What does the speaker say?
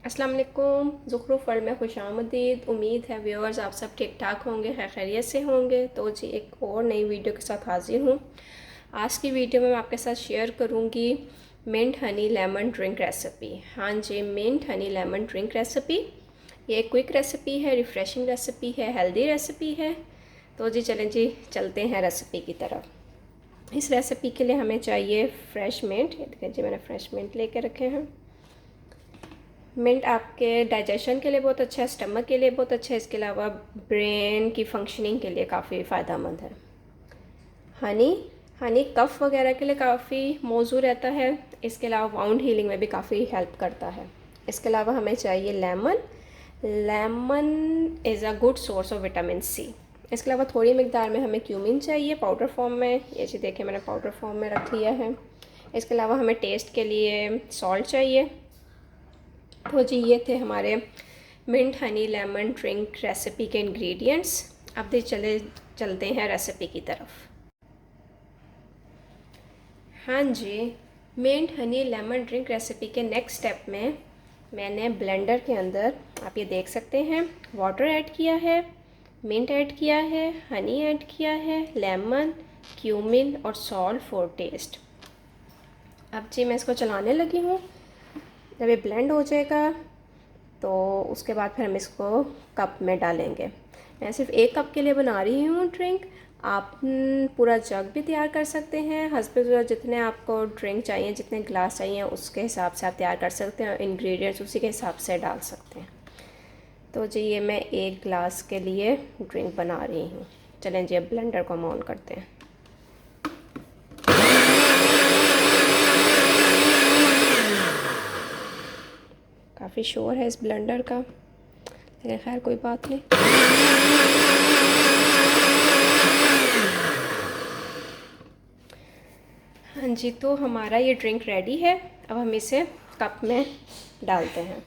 अस्सलाम वालेकुम, ज़ुखरुफ़ वर्ल्ड में खुशामदीद। उम्मीद है व्यूअर्स आप सब ठीक ठाक होंगे, खैरियत से होंगे। तो जी एक और नई वीडियो के साथ हाज़िर हूँ। आज की वीडियो में मैं आपके साथ शेयर करूँगी mint honey lemon drink recipe. हाँ जी, mint honey lemon drink recipe. ये एक क्विक रेसिपी है, रिफ़्रेशिंग रेसिपी है, हेल्दी रेसिपी है। तो जी चलें जी चलते हैं रेसिपी की तरफ। इस रेसिपी के लिए हमें चाहिए फ्रेश मिंट। ये देखिए जी मैंने फ्रेश मिंट लेके रखे हैं। मिंट आपके डाइजेशन के लिए बहुत अच्छा है, स्टमक के लिए बहुत अच्छा है, इसके अलावा ब्रेन की फंक्शनिंग के लिए काफ़ी फ़ायदेमंद है। हनी हनी कफ़ वगैरह के लिए काफ़ी मौजू रहता है। इसके अलावा वाउंड हीलिंग में भी काफ़ी हेल्प करता है। इसके अलावा हमें चाहिए lemon. Lemon is a good source of vitamin C. इसके अलावा थोड़ी मकदार में हमें क्यूमिन चाहिए पाउडर फॉर्म में। ये जी देखिए मैंने पाउडर फॉर्म में रख लिया है। इसके अलावा हमें टेस्ट के लिए सॉल्ट चाहिए। तो जी ये थे हमारे mint honey lemon drink recipe के इंग्रेडिएंट्स। अब चलते हैं रेसिपी की तरफ। हाँ जी, mint honey lemon drink recipe के नेक्स्ट स्टेप में मैंने ब्लेंडर के अंदर आप ये देख सकते हैं वाटर ऐड किया है, मिंट ऐड किया है, हनी ऐड किया है, लेमन, क्यूमिन और सॉल्ट फॉर टेस्ट। अब जी मैं इसको चलाने लगी हूँ। जब ये ब्लेंड हो जाएगा तो उसके बाद फिर हम इसको कप में डालेंगे। मैं सिर्फ एक कप के लिए बना रही हूँ ड्रिंक। आप पूरा जग भी तैयार कर सकते हैं। हस्बैंड जितने आपको ड्रिंक चाहिए, जितने ग्लास चाहिए उसके हिसाब से आप तैयार कर सकते हैं। इंग्रेडिएंट्स उसी के हिसाब से डाल सकते हैं। तो जी ये मैं एक ग्लास के लिए ड्रिंक बना रही हूँ। चलें जी अब ब्लेंडर को ऑन करते हैं। काफ़ी शोर है इस ब्लेंडर का, लेकिन खैर कोई बात नहीं। हाँ जी, तो हमारा ये ड्रिंक रेडी है। अब हम इसे कप में डालते हैं।